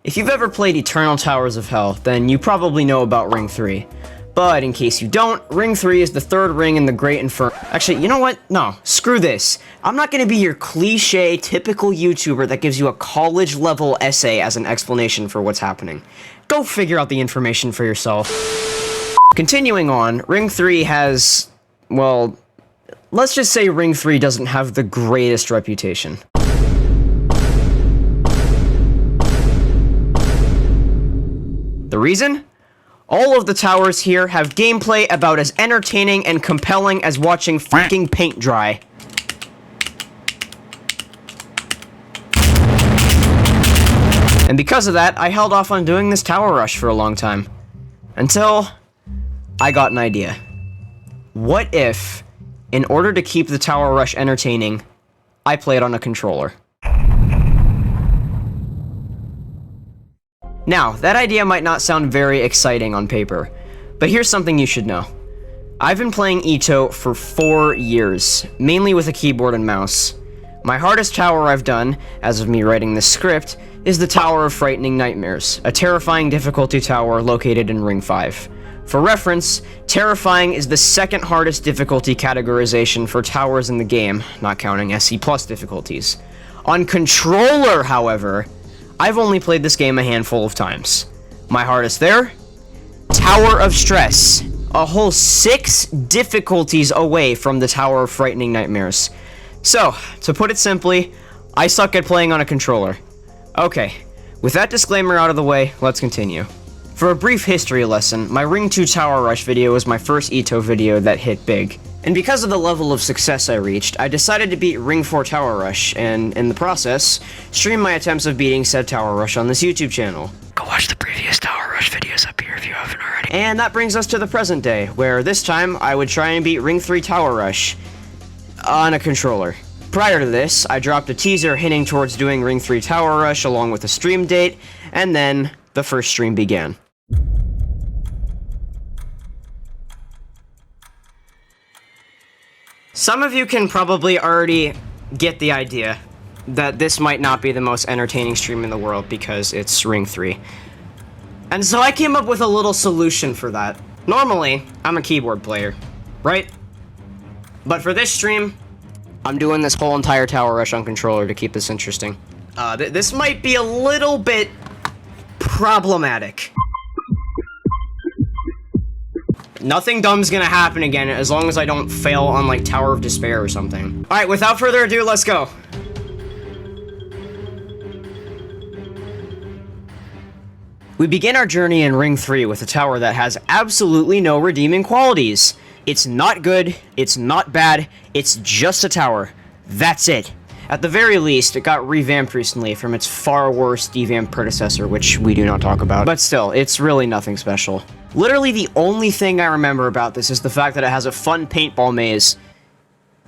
If you've ever played Eternal Towers of Hell, then you probably know about Ring 3. But in case you don't, Ring 3 is the third ring in the Great Inferno. Actually, you know what? No, screw this. I'm not gonna be your cliche, typical YouTuber that gives you a college-level essay as an explanation for what's happening. Go figure out the information for yourself. Continuing on, Ring 3 has, well, let's just say Ring 3 doesn't have the greatest reputation. The reason? All of the towers here have gameplay about as entertaining and compelling as watching fucking paint dry. And because of that, I held off on doing this tower rush for a long time. Until I got an idea. What if, in order to keep the tower rush entertaining, I played on a controller? Now, that idea might not sound very exciting on paper, but here's something you should know. I've been playing EToH for 4 years, mainly with a keyboard and mouse. My hardest tower I've done, as of me writing this script, is the Tower of Frightening Nightmares, a terrifying difficulty tower located in Ring 5. For reference, terrifying is the second hardest difficulty categorization for towers in the game, not counting SC+ difficulties. On controller, however, I've only played this game a handful of times. My hardest there? Tower of Stress. A whole 6 difficulties away from the Tower of Frightening Nightmares. So, to put it simply, I suck at playing on a controller. Okay, with that disclaimer out of the way, let's continue. For a brief history lesson, my Ring 2 Tower Rush video was my first EToH video that hit big. And because of the level of success I reached, I decided to beat Ring 4 Tower Rush, and in the process, stream my attempts of beating said Tower Rush on this YouTube channel. Go watch the previous Tower Rush videos up here if you haven't already. And that brings us to the present day, where this time I would try and beat Ring 3 Tower Rush on a controller. Prior to this, I dropped a teaser hinting towards doing Ring 3 Tower Rush along with a stream date, and then the first stream began. Some of you can probably already get the idea that this might not be the most entertaining stream in the world because it's Ring 3. And so I came up with a little solution for that. Normally, I'm a keyboard player, right? But for this stream, I'm doing this whole entire tower rush on controller to keep this interesting. This might be a little bit problematic. Nothing dumb's gonna happen again as long as I don't fail on like Tower of Despair or something. Alright, without further ado, let's go. We begin our journey in Ring 3 with a tower that has absolutely no redeeming qualities. It's not good, it's not bad, it's just a tower. That's it. At the very least, it got revamped recently from its far worse devamped predecessor, which we do not talk about. But still, it's really nothing special. Literally the only thing I remember about this is the fact that it has a fun paintball maze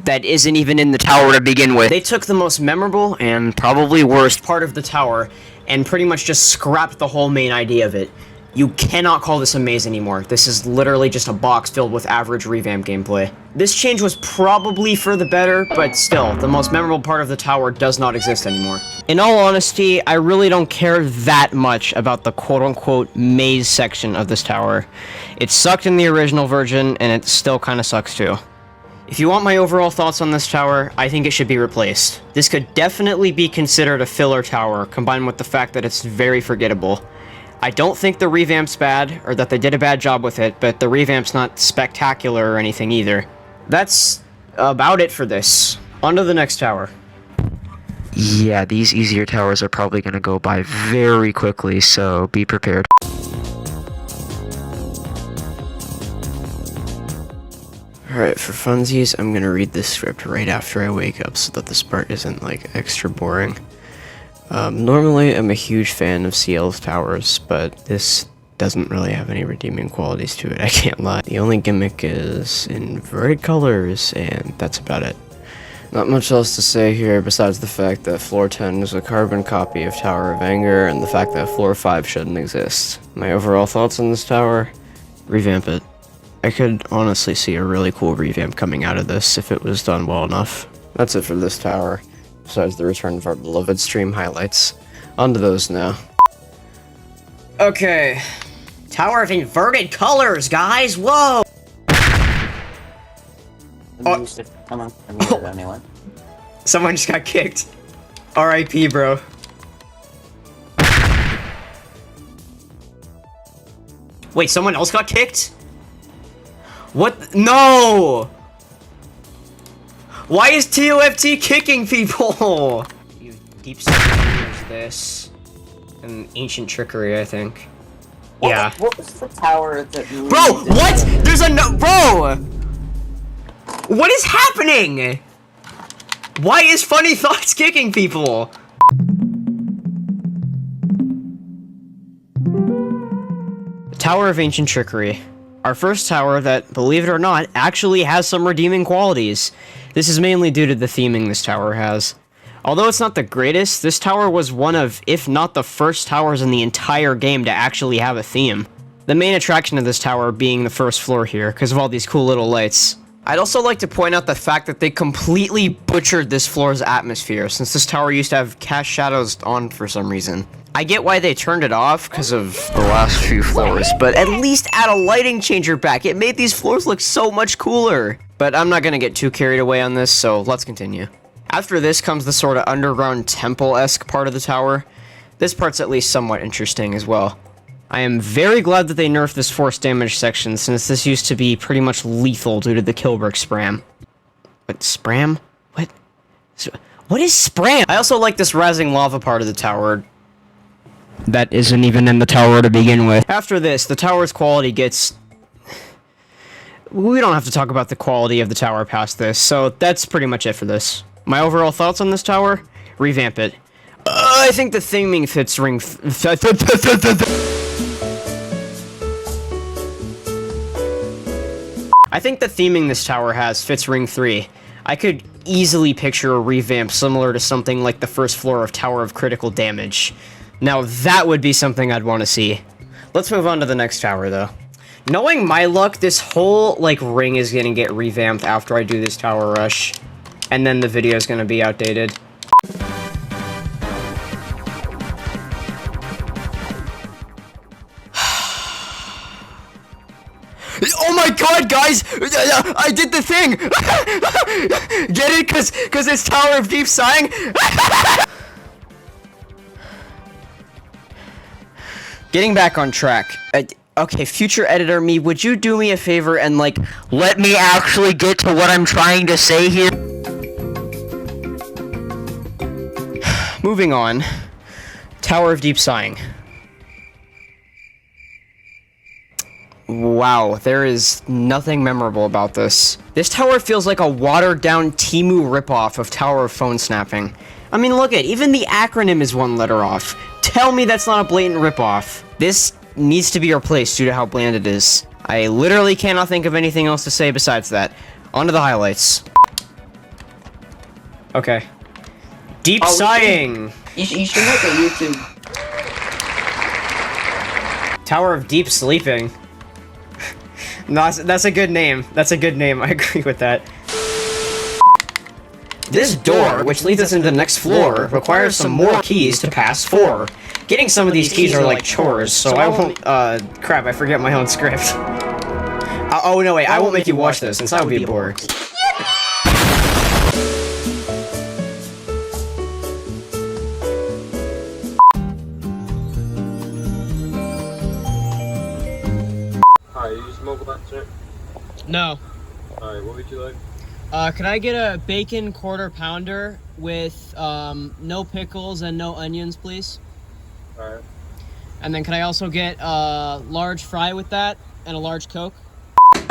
that isn't even in the tower to begin with. They took the most memorable and probably worst part of the tower and pretty much just scrapped the whole main idea of it. You cannot call this a maze anymore. This is literally just a box filled with average revamp gameplay. This change was probably for the better, but still, the most memorable part of the tower does not exist anymore. In all honesty, I really don't care that much about the quote-unquote maze section of this tower. It sucked in the original version, and it still kinda sucks too. If you want my overall thoughts on this tower, I think it should be replaced. This could definitely be considered a filler tower, combined with the fact that it's very forgettable. I don't think the revamp's bad, or that they did a bad job with it, but the revamp's not spectacular or anything either. That's about it for this. On to the next tower. Yeah, these easier towers are probably gonna go by very quickly, so be prepared. Alright, for funsies, I'm gonna read this script right after I wake up so that this part isn't, like, extra boring. Normally, I'm a huge fan of CL's towers, but this doesn't really have any redeeming qualities to it, I can't lie. The only gimmick is inverted colors, and that's about it. Not much else to say here besides the fact that floor 10 is a carbon copy of Tower of Anger, and the fact that floor 5 shouldn't exist. My overall thoughts on this tower? Revamp it. I could honestly see a really cool revamp coming out of this if it was done well enough. That's it for this tower. Besides the return of our beloved stream highlights. On to those now. Okay. Tower of inverted colors, guys! Whoa! Come on, I muted anyone. Someone just got kicked. R.I.P., bro. Wait, someone else got kicked? What? No! Why is TOFT kicking people? You deep there's this. And ancient trickery, I think. Yeah. What was the tower that you... Bro, what? There's a no- Bro! What is happening? Why is Funny Thoughts kicking people? Tower of Ancient Trickery. Our first tower that, believe it or not, actually has some redeeming qualities. This is mainly due to the theming this tower has. Although it's not the greatest, this tower was one of, if not the first towers in the entire game to actually have a theme. The main attraction of this tower being the first floor here, because of all these cool little lights. I'd also like to point out the fact that they completely butchered this floor's atmosphere, since this tower used to have cast shadows on for some reason. I get why they turned it off because of the last few floors, but at least add a lighting changer back. It made these floors look so much cooler. But I'm not gonna get too carried away on this, so let's continue. After this comes the sort of underground temple-esque part of the tower. This part's at least somewhat interesting as well. I am very glad that they nerfed this force damage section, since this used to be pretty much lethal due to the Kilbrick spram. What, spram? What? What is spram? I also like this rising lava part of the tower. That isn't even in the tower to begin with. After this, the tower's quality gets... We don't have to talk about the quality of the tower past this, so that's pretty much it for this. My overall thoughts on this tower? Revamp it. I think the theming fits ring... I think the theming this tower has fits Ring 3. I could easily picture a revamp similar to something like the first floor of Tower of Critical Damage. Now that would be something I'd want to see. Let's move on to the next tower though. Knowing my luck, this whole like ring is gonna get revamped after I do this tower rush. And then the video is gonna be outdated. Oh my god, guys! I did the thing! Get it? Cause it's Tower of Deep Sighing? Getting back on track. Okay, future editor me, would you do me a favor and, like, let me actually get to what I'm trying to say here? Moving on. Tower of Deep Sighing. Wow, there is nothing memorable about this. This tower feels like a watered-down Temu ripoff of Tower of Phone Snapping. I mean, look at even the acronym is one letter off. Tell me that's not a blatant ripoff. This needs to be replaced due to how bland it is. I literally cannot think of anything else to say besides that. On to the highlights. Okay. Deep Sighing! You should make a YouTube. Tower of Deep Sleeping. No, that's a good name. That's a good name. I agree with that. This door, which leads us into the next floor, requires some more keys to pass 4. Getting some of these keys are like chores, so I won't, crap, I forget my own script. Oh, no, wait, I won't make you watch this, since I would be bored. Hi, you use mobile answer? No. Alright, what would you like? Could I get a bacon quarter pounder with, no pickles and no onions, please? Alright. And then could I also get a large fry with that and a large Coke? Okay.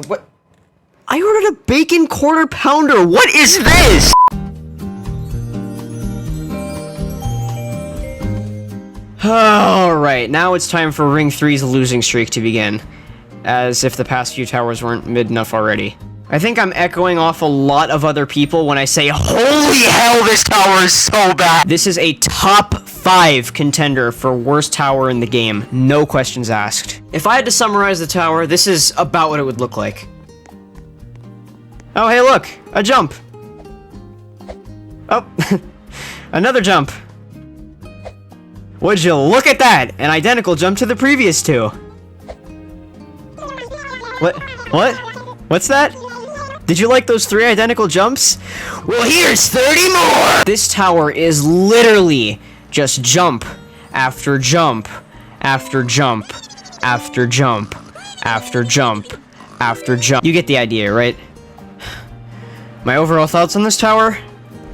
What? I ordered a bacon quarter pounder. What is this? Alright, now it's time for Ring 3's losing streak to begin. As if the past few towers weren't mid enough already. I think I'm echoing off a lot of other people when I say, holy hell, this tower is so bad! This is a top 5 contender for worst tower in the game, no questions asked. If I had to summarize the tower, this is about what it would look like. Oh, hey look, a jump. Oh, another jump. Would you look at that? An identical jump to the previous two. What? What's that? Did you like those 3 identical jumps? Well, here's 30 more! This tower is literally just jump after jump after jump after jump after jump after jump. You get the idea, right? My overall thoughts on this tower?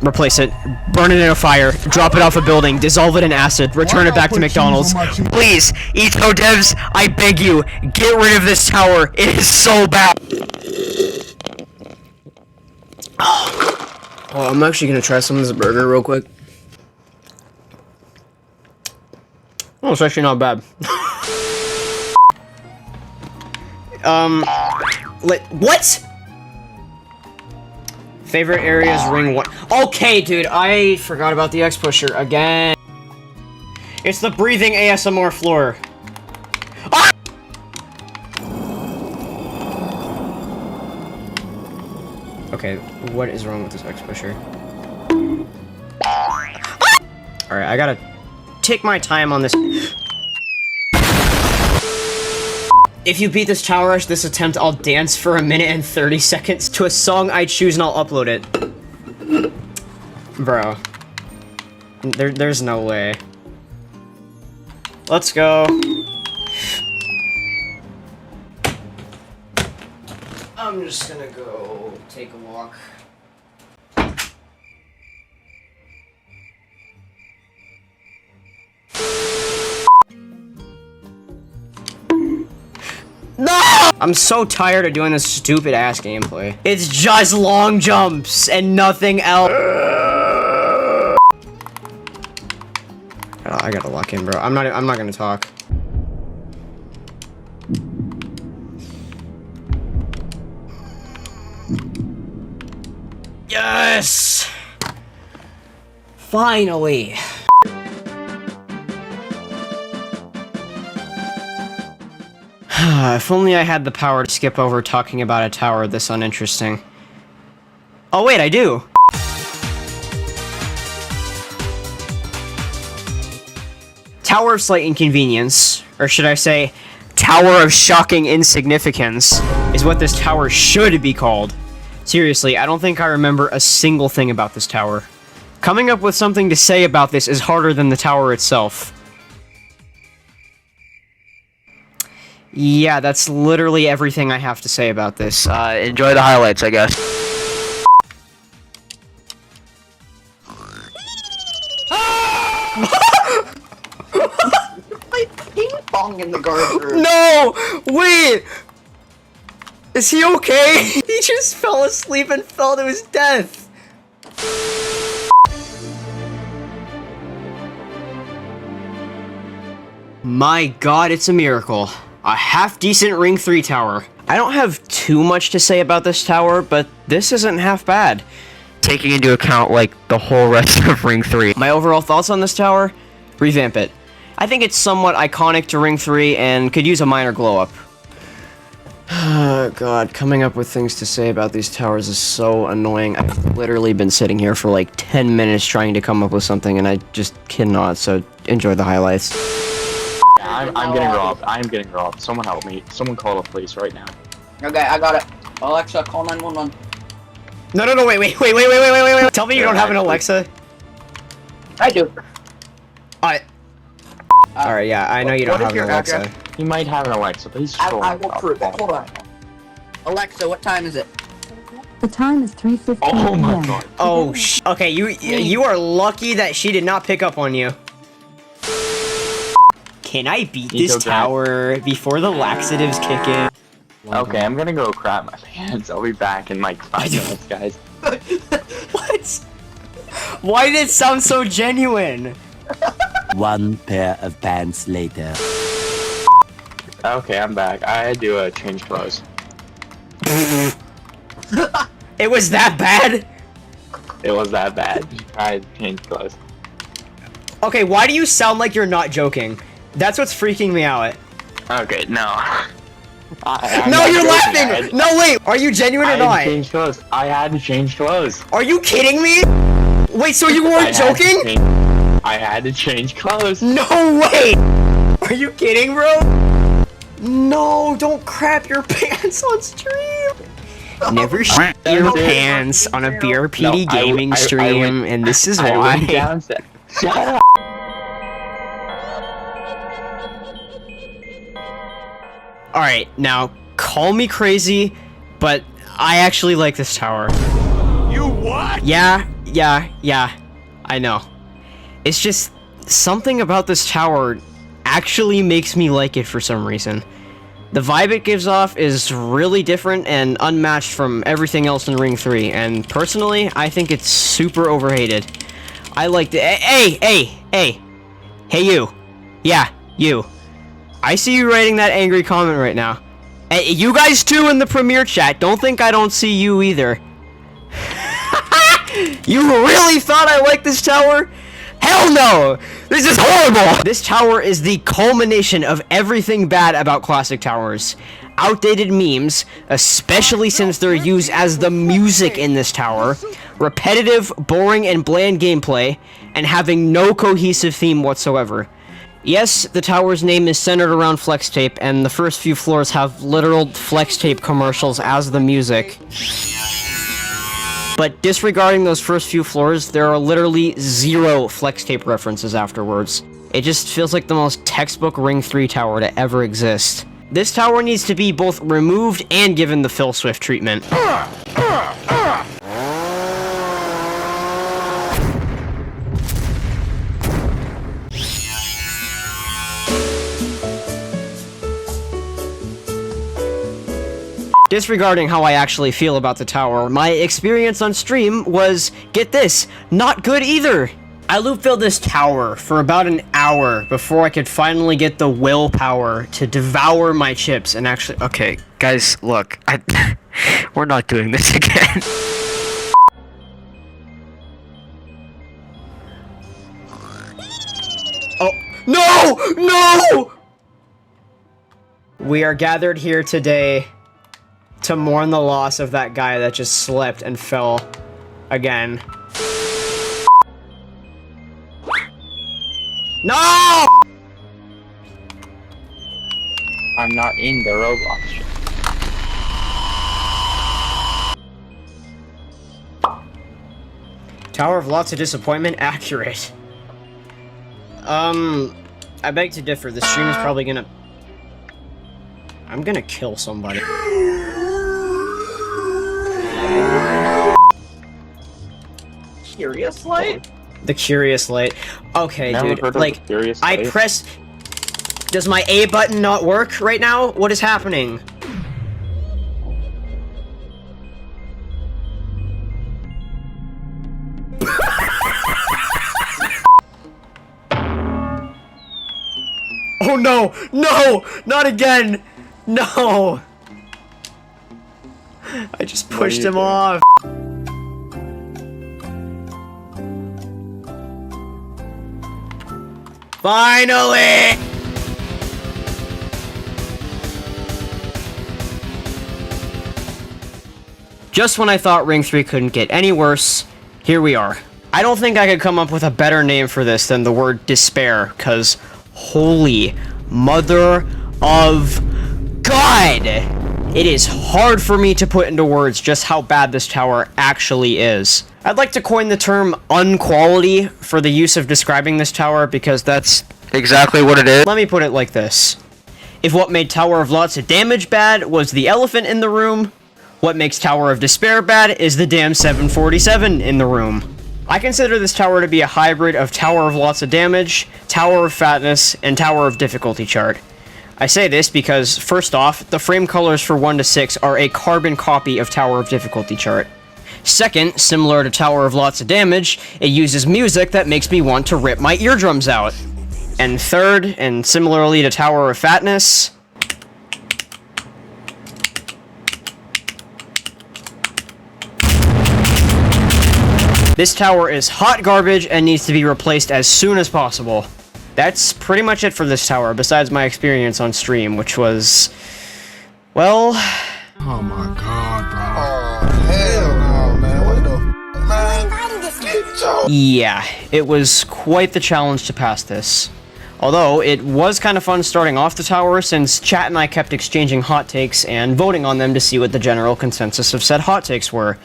Replace it, burn it in a fire, drop it off a building, dissolve it in acid, return it back to McDonald's. Please, EToH devs, I beg you, get rid of this tower. It is so bad. Oh, I'm actually gonna try some of this burger real quick. Oh, it's actually not bad. What? Favorite areas, ring 1. Okay, dude, I forgot about the X pusher again. It's the breathing ASMR floor. Ah! Okay, what is wrong with this X pusher? Ah! Alright, I gotta take my time on this. If you beat this tower rush this attempt, I'll dance for 1 minute and 30 seconds to a song I choose and I'll upload it. Bro. There's no way. Let's go. I'm just gonna go take a walk. No! I'm so tired of doing this stupid ass gameplay. It's just long jumps and nothing else. Oh, I gotta lock in, bro. I'm not gonna talk. Yes! Finally! If only I had the power to skip over talking about a tower this uninteresting. Oh wait, I do! Tower of Slight Inconvenience, or should I say, Tower of Shocking Insignificance, is what this tower should be called. Seriously, I don't think I remember a single thing about this tower. Coming up with something to say about this is harder than the tower itself. Yeah, that's literally everything I have to say about this. Enjoy the highlights, I guess. Ping pong in the garden. No! Wait! Is he okay? He just fell asleep and fell to his death. My god, it's a miracle. A half-decent Ring 3 tower. I don't have too much to say about this tower, but this isn't half bad. Taking into account, like, the whole rest of Ring 3. My overall thoughts on this tower? Revamp it. I think it's somewhat iconic to Ring 3 and could use a minor glow-up. Oh god, coming up with things to say about these towers is so annoying. I've literally been sitting here for like 10 minutes trying to come up with something and I just cannot, so enjoy the highlights. I'm getting robbed. I'm getting robbed. Someone help me. Someone call the police right now. Okay, I got it. Alexa, call 911. No, wait. Tell me you don't have an Alexa. I do. Alright, yeah, I know you don't have an Alexa. address? He might have an Alexa, but he's I will prove it. Hold on. Alexa, what time is it? The time is 3:15 Oh my p.m. god. Oh, okay, you are lucky that she did not pick up on you. Can I beat this tower before the laxatives kick in? Okay, I'm gonna go crap my pants. I'll be back in like 5 minutes, guys. What? Why did it sound so genuine? One pair of pants later. Okay, I'm back. I had to change clothes. It was that bad? It was that bad. I changed clothes. Okay, why do you sound like you're not joking? That's what's freaking me out. Okay, no. No, you're laughing! No, wait! Are you genuine or I not? had to change clothes. I had to change clothes. Are you kidding me? Wait, so you weren't joking? I had to change clothes. No way! Are you kidding, bro? No, don't crap your pants on stream. Never shit your pants on a BRPD gaming stream, and this is why. Shut up. Alright, now, call me crazy, but I actually like this tower. You what? Yeah, I know. It's just, something about this tower actually makes me like it for some reason. The vibe it gives off is really different and unmatched from everything else in Ring 3, and personally, I think it's super overhated. I like the- Hey you. Yeah, you. I see you writing that angry comment right now. Hey, you guys too in the premiere chat, don't think I don't see you either. You really thought I liked this tower? Hell no! This is horrible! This tower is the culmination of everything bad about classic towers. Outdated memes, especially since they're used as the music in this tower, repetitive, boring, and bland gameplay, and having no cohesive theme whatsoever. Yes, the tower's name is centered around flex tape, and the first few floors have literal flex tape commercials as the music. But disregarding those first few floors, there are literally 0 flex tape references afterwards. It just feels like the most textbook Ring 3 tower to ever exist. This tower needs to be both removed and given the Phil Swift treatment. Disregarding how I actually feel about the tower, my experience on stream was, get this, not good either. I loop filled this tower for about an hour before I could finally get the willpower to devour my chips and actually— okay, guys, look, we're not doing this again. Oh, no! We are gathered here today to mourn the loss of that guy that just slipped and fell again. No! I'm not in the Roblox. Tower of Lotsa disappointment accurate. I beg to differ. The stream is probably gonna— I'm gonna kill somebody. Curious light? The Curious Light. Okay, Never dude, heard of like, the Curious I Light? press— Does my A button not work right now? What is happening? Oh no! No! Not again! No! I just pushed him off. Finally! Just when I thought Ring 3 couldn't get any worse, here we are. I don't think I could come up with a better name for this than the word despair, cause holy mother of God! It is hard for me to put into words just how bad this tower actually is. I'd like to coin the term unquality for the use of describing this tower because that's exactly what it is. Let me put it like this. If what made Tower of Lotsa damage bad was the elephant in the room, what makes Tower of Despair bad is the damn 747 in the room. I consider this tower to be a hybrid of Tower of Lotsa damage, Tower of Fatness, and Tower of Difficulty chart. I say this because, first off, the frame colors for 1 to 6 are a carbon copy of Tower of Difficulty chart. Second, similar to Tower of Lotsa damage, it uses music that makes me want to rip my eardrums out. And third, and similarly to Tower of Fatness, this tower is hot garbage and needs to be replaced as soon as possible. That's pretty much it for this tower, besides my experience on stream, which was, well... Oh my god, bro. Oh, hell no, man. What the... Man, get your Yeah, it was quite the challenge to pass this. Although, it was kind of fun starting off the tower since chat and I kept exchanging hot takes and voting on them to see what the general consensus of said hot takes were.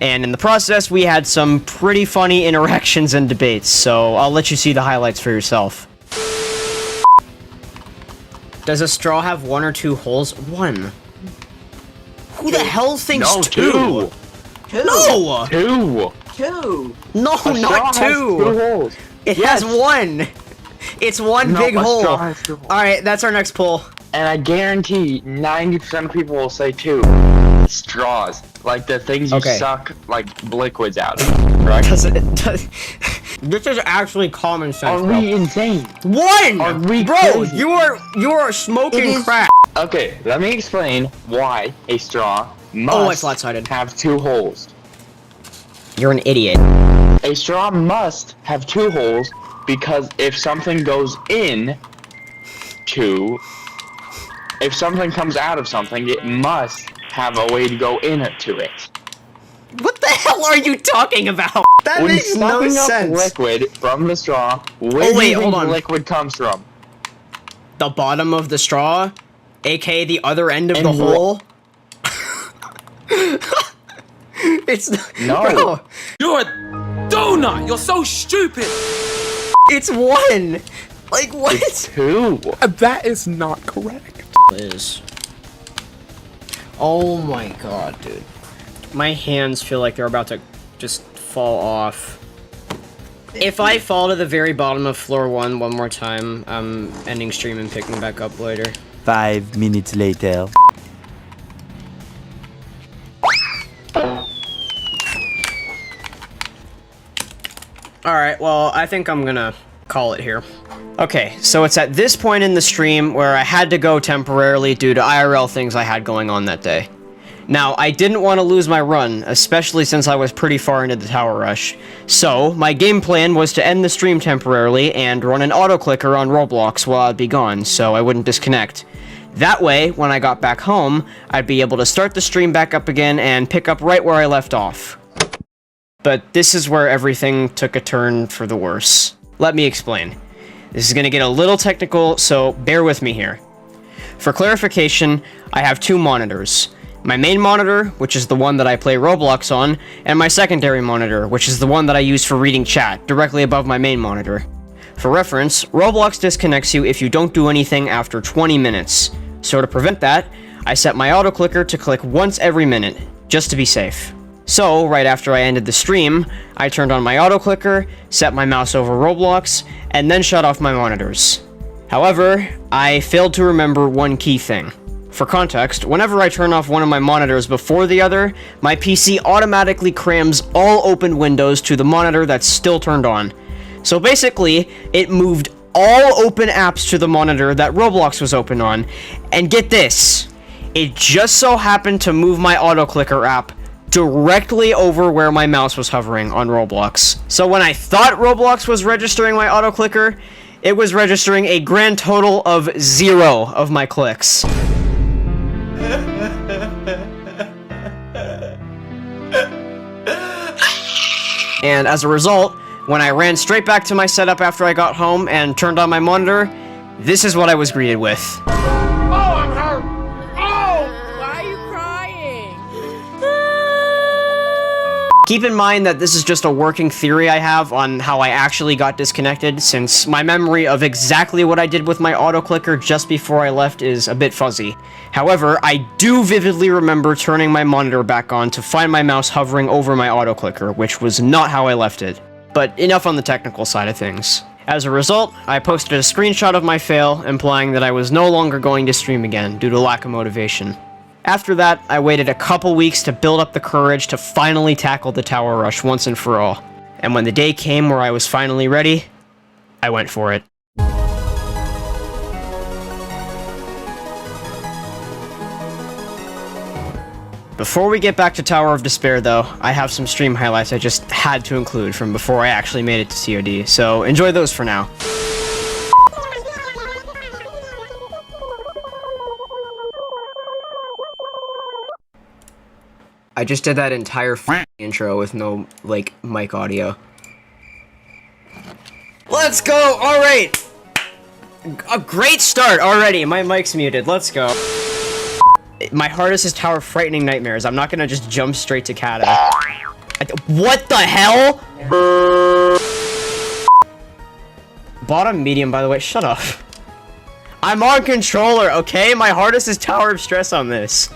And in the process, we had some pretty funny interactions and debates, so I'll let you see the highlights for yourself. Does a straw have 1 or 2 holes? 1. Who the hell thinks No, 2? 2. No! 2. 2. No, A straw not has 2! 2 holes. It Yes. has 1! It's one No, big a hole. straw has 2 holes. Alright, that's our next poll. And I guarantee 90% of people will say 2. Straws. Like the things you Okay. suck like liquids out of, right? This is actually common sense, Are bro. we insane? 1! Are we Bro, crazy? you are smoking It is- crack. Okay, let me explain why a straw must Oh, it's flat-sided. have 2 holes. You're an idiot. A straw must have 2 holes because if something goes in if something comes out of something, it must have a way to go into it. What the hell are you talking about? That When makes no sucking up sense. liquid from the straw, where do wait, you think hold on. the liquid comes from? The bottom of the straw, aka the other end of And the wha- hole. It's No. bro, You're a donut. You're so stupid. it's 1. Like what? 2. That is not correct. Is. Oh my god, dude. My hands feel like they're about to just fall off. If I fall to the very bottom of floor 1 more time, I'm ending stream and picking back up later. 5 minutes later. Alright, well, I think I'm gonna call it here. Okay, so it's at this point in the stream where I had to go temporarily due to IRL things I had going on that day. Now, I didn't want to lose my run, especially since I was pretty far into the tower rush. So, my game plan was to end the stream temporarily and run an auto-clicker on Roblox while I'd be gone, so I wouldn't disconnect. That way, when I got back home, I'd be able to start the stream back up again and pick up right where I left off. But this is where everything took a turn for the worse. Let me explain. This is going to get a little technical, so bear with me here. For clarification, I have 2 monitors. My main monitor, which is the one that I play Roblox on, and my secondary monitor, which is the one that I use for reading chat, directly above my main monitor. For reference, Roblox disconnects you if you don't do anything after 20 minutes. So to prevent that, I set my auto-clicker to click once every minute, just to be safe. So, right after I ended the stream, I turned on my auto-clicker, set my mouse over Roblox, and then shut off my monitors. However, I failed to remember one key thing. For context, whenever I turn off one of my monitors before the other, my PC automatically crams all open windows to the monitor that's still turned on. So basically, it moved all open apps to the monitor that Roblox was open on, and get this, it just so happened to move my auto-clicker app directly over where my mouse was hovering on Roblox. So when I thought Roblox was registering my auto-clicker, it was registering a grand total of 0 of my clicks. And as a result, when I ran straight back to my setup after I got home and turned on my monitor, this is what I was greeted with. Oh, I'm hurt. Oh, why are you crying? Keep in mind that this is just a working theory I have on how I actually got disconnected, since my memory of exactly what I did with my auto-clicker just before I left is a bit fuzzy. However, I do vividly remember turning my monitor back on to find my mouse hovering over my auto-clicker, which was not how I left it. But enough on the technical side of things. As a result, I posted a screenshot of my fail, implying that I was no longer going to stream again due to lack of motivation. After that, I waited a couple weeks to build up the courage to finally tackle the tower rush once and for all. And when the day came where I was finally ready, I went for it. Before we get back to Tower of Despair though, I have some stream highlights I just had to include from before I actually made it to COD, so enjoy those for now. I just did that entire intro with no, like, mic audio. Let's go! Alright! A great start already. My mic's muted. Let's go. My hardest is Tower Frightening Nightmares. I'm not gonna just jump straight to Kata. What the hell? Bottom medium, by the way. Shut up. I'm on controller, okay? My hardest is Tower of Stress on this.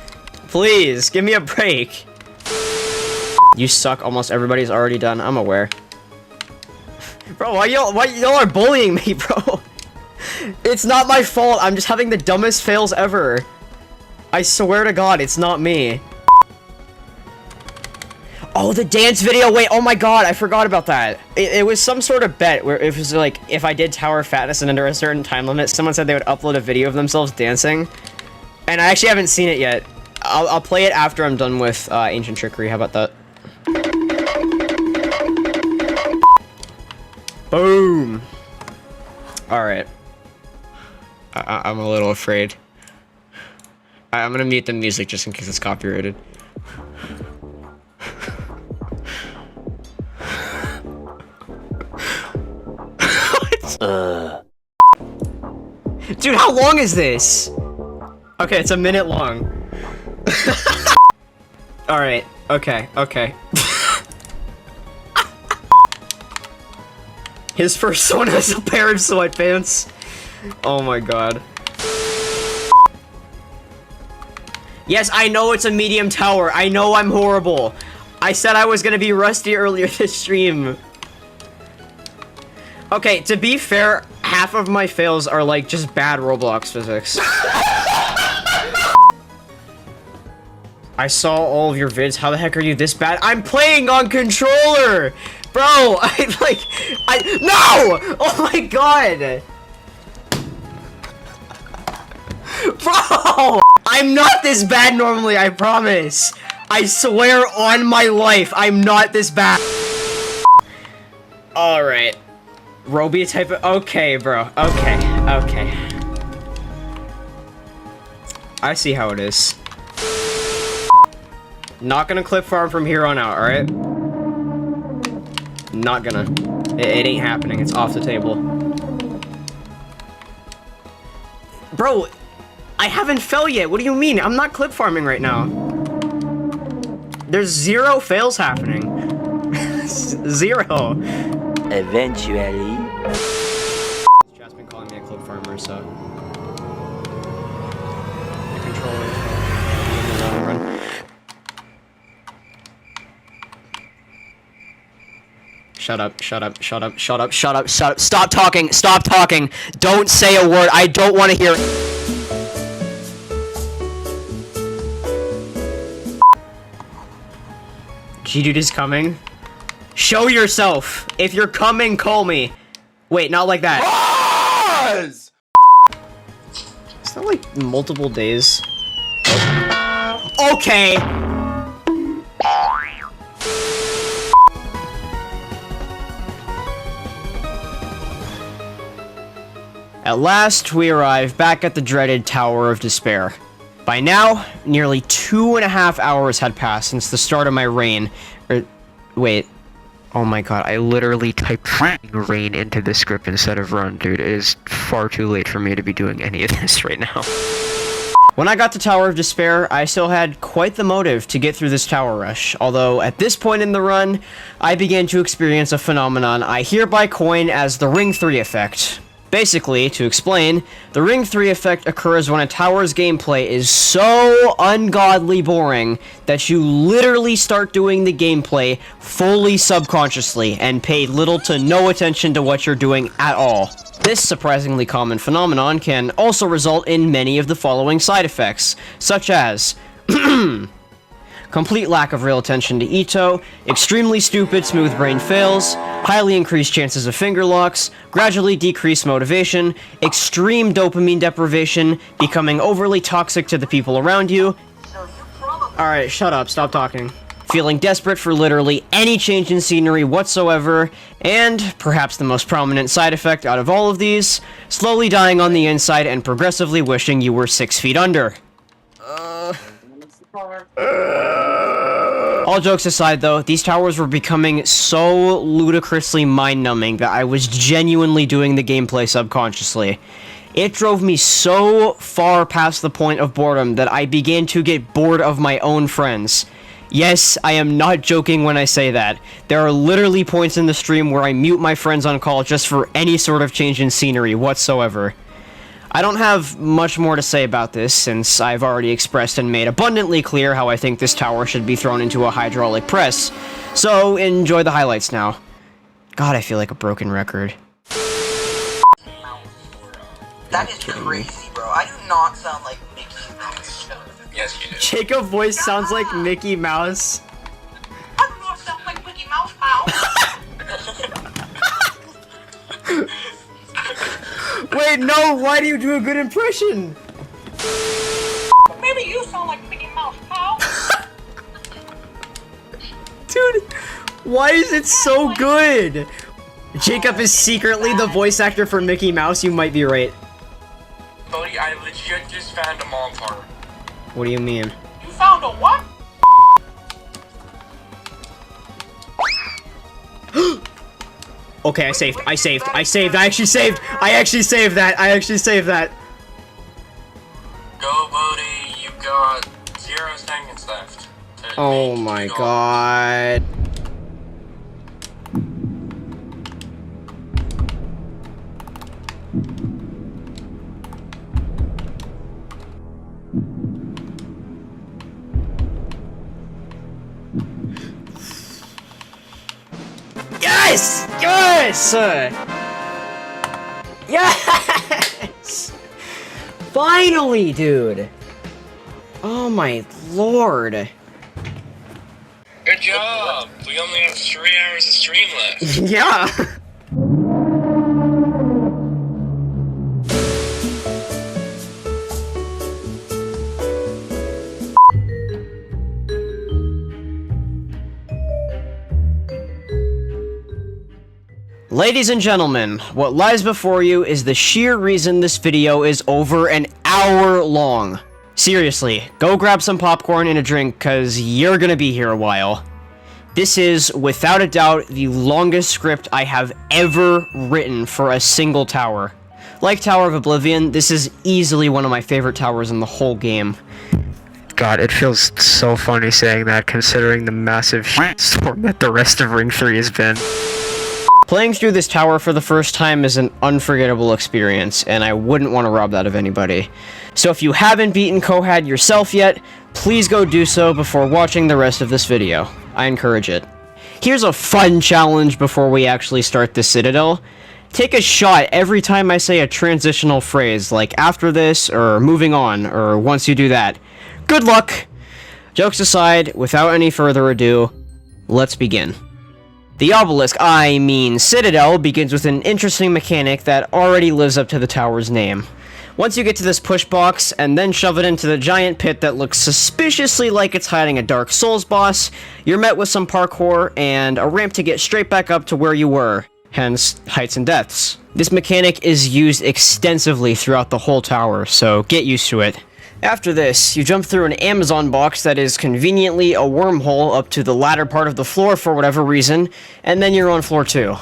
Please, give me a break. You suck. Almost everybody's already done. I'm aware. Bro, why y'all are bullying me, bro? It's not my fault. I'm just having the dumbest fails ever. I swear to God, it's not me. Oh, the dance video. Wait, oh my God, I forgot about that. It was some sort of bet where it was like, if I did Tower Fatness and under a certain time limit, someone said they would upload a video of themselves dancing. And I actually haven't seen it yet. I'll play it after I'm done with Ancient Trickery. How about that? Boom. All right. I'm a little afraid. I'm gonna mute the music just in case it's copyrighted. Dude, how long is this? Okay, it's a minute long. Alright, okay. His first one has a pair of sweatpants. Oh my God. Yes, I know it's a medium tower. I know I'm horrible. I said I was gonna be rusty earlier this stream. Okay, to be fair, half of my fails are like just bad Roblox physics. I saw all of your vids. How the heck are you this bad? I'm playing on controller! Bro, no! Oh my God! Bro! I'm not this bad normally, I promise. I swear on my life, I'm not this bad. Alright. Roby type of- okay, bro. Okay. I see how it is. Not gonna clip farm from here on out, alright? Not gonna. It ain't happening. It's off the table. Bro, I haven't fell yet. What do you mean? I'm not clip farming right now. There's 0 fails happening. 0. Eventually. Chat's been calling me a clip farmer, so. The controller is in the long run. Shut up. Stop talking. Don't say a word. I don't want to hear it. G-Dude is coming. Show yourself. If you're coming, call me. Wait, not like that. Pause! It's not like multiple days. Okay. At last, we arrive back at the dreaded Tower of Despair. By now, nearly 2.5 hours had passed since the start of my reign. Wait. Oh my God, I literally typed reign into the script instead of run, dude. It is far too late for me to be doing any of this right now. When I got to Tower of Despair, I still had quite the motive to get through this tower rush, although at this point in the run, I began to experience a phenomenon I hereby coin as the Ring 3 effect. Basically, to explain, the Ring 3 effect occurs when a tower's gameplay is so ungodly boring that you literally start doing the gameplay fully subconsciously and pay little to no attention to what you're doing at all. This surprisingly common phenomenon can also result in many of the following side effects, such as complete lack of real attention to EToH, extremely stupid smooth brain fails, highly increased chances of finger locks, gradually decreased motivation, extreme dopamine deprivation, becoming overly toxic to the people around you. Alright, shut up, stop talking. Feeling desperate for literally any change in scenery whatsoever, and, perhaps the most prominent side effect out of all of these, slowly dying on the inside and progressively wishing you were 6 feet under. All jokes aside though, these towers were becoming so ludicrously mind-numbing that I was genuinely doing the gameplay subconsciously. It drove me so far past the point of boredom that I began to get bored of my own friends. Yes, I am not joking when I say that. There are literally points in the stream where I mute my friends on call just for any sort of change in scenery whatsoever. I don't have much more to say about this, since I've already expressed and made abundantly clear how I think this tower should be thrown into a hydraulic press, so enjoy the highlights now. God, I feel like a broken record. That is crazy, bro. I do not sound like Mickey Mouse. Yes, you do. Jacob voice sounds like Mickey Mouse. I do not sound like Mickey Mouse. Wait, no, why do you do a good impression? Maybe you sound like Mickey Mouse, pal. Dude, why is it so good? Jacob is secretly the voice actor for Mickey Mouse, you might be right. Bode, I legit just found a mom part. What do you mean? You found a what? Okay, I saved, I actually saved that. Go, Bode, you've got 0 seconds left. Oh my god. Yes! Yes! Yes! Finally, dude! Oh my lord. Good job! We only have 3 hours of stream left. Yeah! Ladies and gentlemen, what lies before you is the sheer reason this video is over an hour long. Seriously, go grab some popcorn and a drink, cause you're gonna be here a while. This is, without a doubt, the longest script I have ever written for a single tower. Like Tower of Oblivion, this is easily one of my favorite towers in the whole game. God, it feels so funny saying that, considering the massive shitstorm that the rest of Ring 3 has been. Playing through this tower for the first time is an unforgettable experience, and I wouldn't want to rob that of anybody. So if you haven't beaten COHaD yourself yet, please go do so before watching the rest of this video. I encourage it. Here's a fun challenge before we actually start the Citadel. Take a shot every time I say a transitional phrase, like after this, or moving on, or once you do that. Good luck! Jokes aside, without any further ado, let's begin. The obelisk, I mean Citadel, begins with an interesting mechanic that already lives up to the tower's name. Once you get to this push box, and then shove it into the giant pit that looks suspiciously like it's hiding a Dark Souls boss, you're met with some parkour and a ramp to get straight back up to where you were, hence heights and depths. This mechanic is used extensively throughout the whole tower, so get used to it. After this, you jump through an Amazon box that is conveniently a wormhole up to the latter part of the floor for whatever reason, and then you're on floor 2.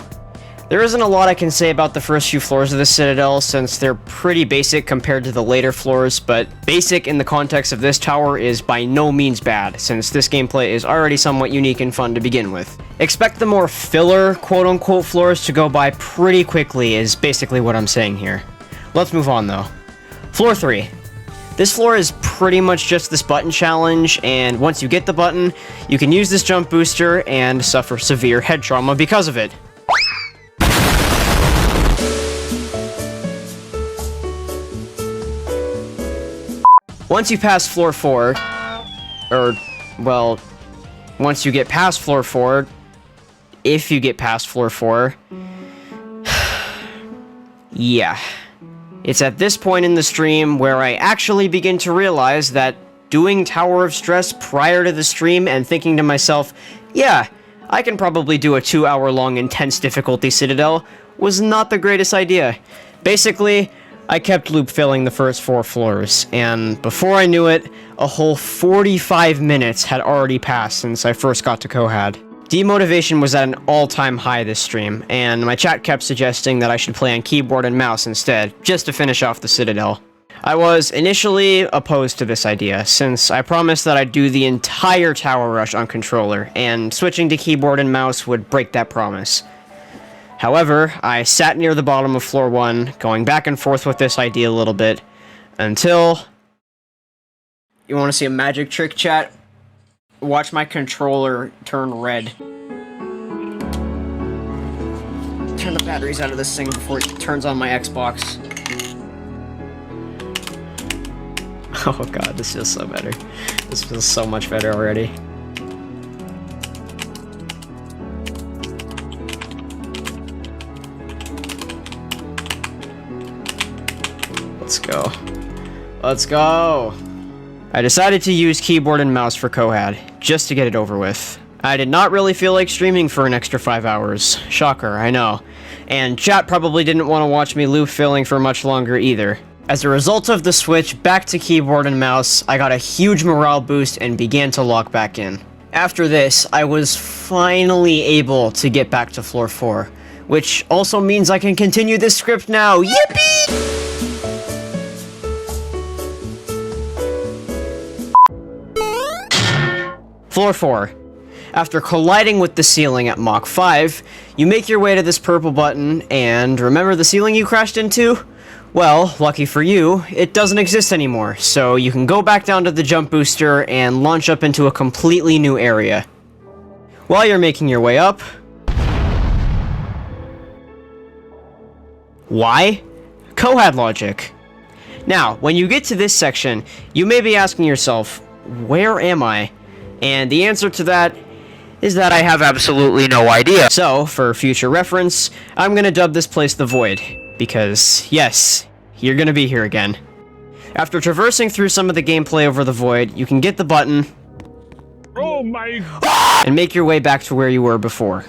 There isn't a lot I can say about the first few floors of the Citadel, since they're pretty basic compared to the later floors, but basic in the context of this tower is by no means bad, since this gameplay is already somewhat unique and fun to begin with. Expect the more filler, quote-unquote, floors to go by pretty quickly is basically what I'm saying here. Let's move on though. Floor 3. This floor is pretty much just this button challenge, and once you get the button, you can use this jump booster and suffer severe head trauma because of it. Once you pass floor 4, once you get past floor 4, if you get past floor 4, yeah. It's at this point in the stream where I actually begin to realize that doing Tower of Stress prior to the stream and thinking to myself, yeah, I can probably do a 2-hour long intense difficulty Citadel, was not the greatest idea. Basically, I kept loop filling the first 4 floors, and before I knew it, a whole 45 minutes had already passed since I first got to COHaD. Demotivation was at an all-time high this stream, and my chat kept suggesting that I should play on keyboard and mouse instead, just to finish off the Citadel. I was initially opposed to this idea, since I promised that I'd do the entire tower rush on controller, and switching to keyboard and mouse would break that promise. However, I sat near the bottom of floor 1, going back and forth with this idea a little bit, until... You want to see a magic trick, chat? Watch my controller turn red. Turn the batteries out of this thing before it turns on my Xbox. Oh god, this feels so better. This feels so much better already. Let's go. Let's go! I decided to use keyboard and mouse for COHaD, just to get it over with. I did not really feel like streaming for an extra 5 hours. Shocker, I know. And chat probably didn't want to watch me loop filling for much longer either. As a result of the switch back to keyboard and mouse, I got a huge morale boost and began to lock back in. After this, I was finally able to get back to floor 4, which also means I can continue this script now. Yippee! Floor 4. After colliding with the ceiling at Mach 5, you make your way to this purple button, and remember the ceiling you crashed into? Well, lucky for you, it doesn't exist anymore, so you can go back down to the jump booster and launch up into a completely new area. While you're making your way up... Why? COHaD logic. Now, when you get to this section, you may be asking yourself, where am I? And the answer to that is that I have absolutely no idea. So, for future reference, I'm gonna dub this place the Void, because, yes, you're gonna be here again. After traversing through some of the gameplay over the Void, you can get the button... Oh my... and make your way back to where you were before.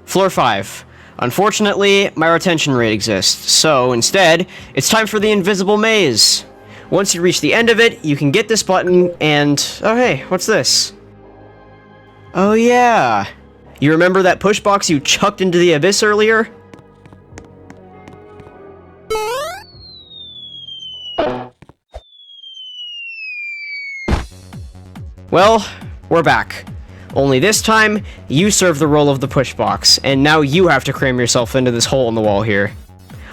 Floor 5. Unfortunately, my retention rate exists, so instead, it's time for the Invisible Maze. Once you reach the end of it, you can get this button, and... oh hey, what's this? Oh yeah! You remember that push box you chucked into the abyss earlier? Well, we're back. Only this time, you serve the role of the push box, and now you have to cram yourself into this hole in the wall here.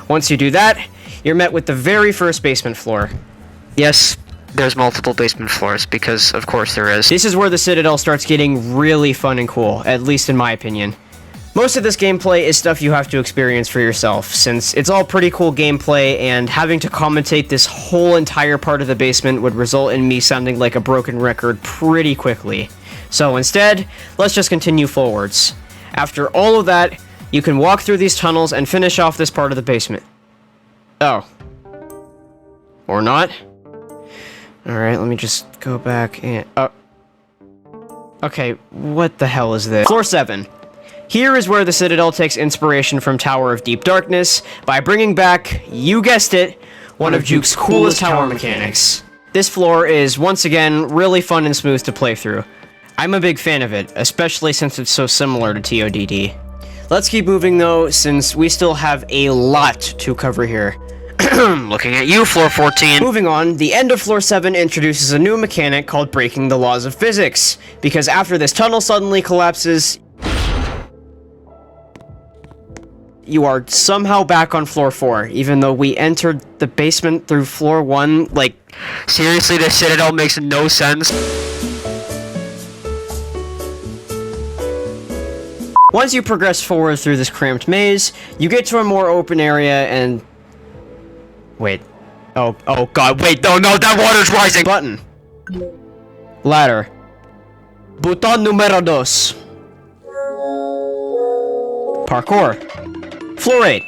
Once you do that, you're met with the very first basement floor. Yes, there's multiple basement floors, because of course there is. This is where the Citadel starts getting really fun and cool, at least in my opinion. Most of this gameplay is stuff you have to experience for yourself, since it's all pretty cool gameplay, and having to commentate this whole entire part of the basement would result in me sounding like a broken record pretty quickly. So instead, let's just continue forwards. After all of that, you can walk through these tunnels and finish off this part of the basement. Oh. Or not? Alright, let me just go back and... okay, what the hell is this? Floor 7. Here is where the Citadel takes inspiration from Tower of Deep Darkness by bringing back, you guessed it, one of Juke's coolest tower mechanics. This floor is, once again, really fun and smooth to play through. I'm a big fan of it, especially since it's so similar to TODD. Let's keep moving though, since we still have a lot to cover here. Looking at you, floor 14. Moving on, the end of floor 7 introduces a new mechanic called breaking the laws of physics, because after this tunnel suddenly collapses, you are somehow back on floor 4, even though we entered the basement through floor 1, like... Seriously, this Citadel makes no sense. Once you progress forward through this cramped maze, you get to a more open area and... Wait. Oh god, wait, no, that water's rising! Button. Ladder. Button numero 2. Parkour. Floor 8.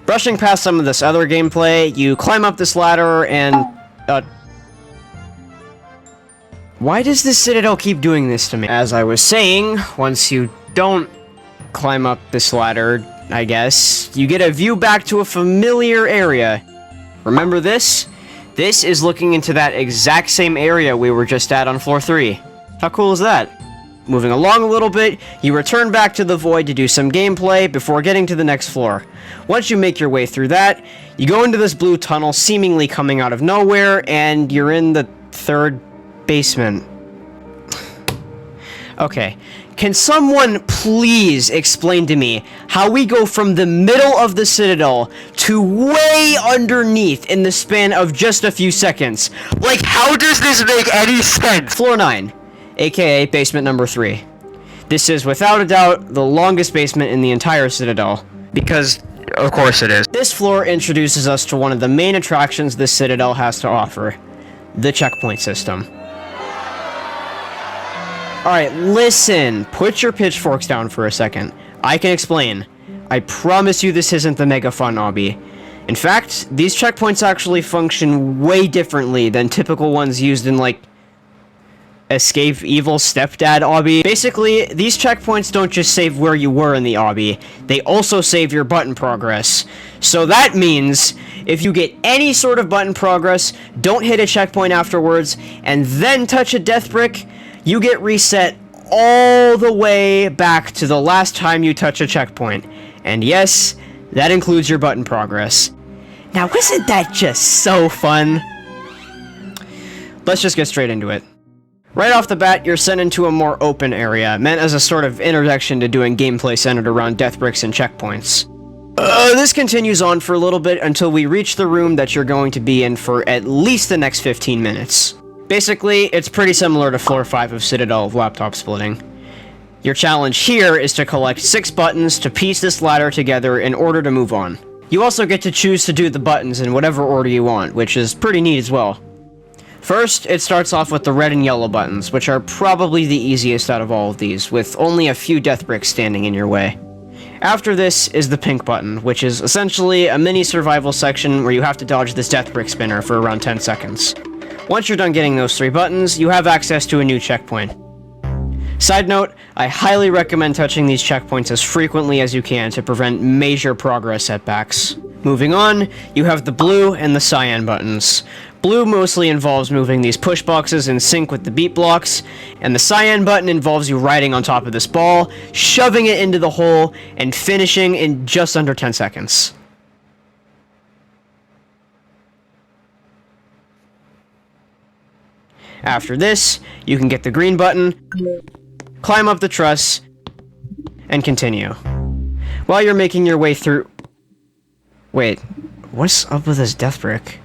Brushing past some of this other gameplay, you climb up this ladder and... Why does this Citadel keep doing this to me? As I was saying, once you don't climb up this ladder, I guess, you get a view back to a familiar area. Remember this? This is looking into that exact same area we were just at on floor 3. How cool is that? Moving along a little bit, you return back to the void to do some gameplay before getting to the next floor. Once you make your way through that, you go into this blue tunnel seemingly coming out of nowhere, and you're in the 3rd basement. Okay, can someone please explain to me how we go from the middle of the Citadel to way underneath in the span of just a few seconds? Like, how does this make any sense? Floor 9, aka basement number 3. This is without a doubt the longest basement in the entire Citadel, because of course it is. This floor introduces us to one of the main attractions this Citadel has to offer, the checkpoint system. Alright, listen. Put your pitchforks down for a second. I can explain. I promise you this isn't the mega fun obby. In fact, these checkpoints actually function way differently than typical ones used in, like, Escape Evil Stepdad obby. Basically, these checkpoints don't just save where you were in the obby, they also save your button progress. So that means, if you get any sort of button progress, don't hit a checkpoint afterwards, and then touch a death brick, you get reset all the way back to the last time you touch a checkpoint. And yes, that includes your button progress. Now, isn't that just so fun? Let's just get straight into it. Right off the bat, you're sent into a more open area, meant as a sort of introduction to doing gameplay centered around death bricks and checkpoints. This continues on for a little bit until we reach the room that you're going to be in for at least the next 15 minutes. Basically, it's pretty similar to floor 5 of Citadel of laptop splitting. Your challenge here is to collect 6 buttons to piece this ladder together in order to move on. You also get to choose to do the buttons in whatever order you want, which is pretty neat as well. First, it starts off with the red and yellow buttons, which are probably the easiest out of all of these, with only a few death bricks standing in your way. After this is the pink button, which is essentially a mini survival section where you have to dodge this death brick spinner for around 10 seconds. Once you're done getting those 3 buttons, you have access to a new checkpoint. Side note, I highly recommend touching these checkpoints as frequently as you can to prevent major progress setbacks. Moving on, you have the blue and the cyan buttons. Blue mostly involves moving these push boxes in sync with the beat blocks, and the cyan button involves you riding on top of this ball, shoving it into the hole, and finishing in just under 10 seconds. After this, you can get the green button, climb up the truss, and continue. While you're making your way through... Wait, what's up with this death brick?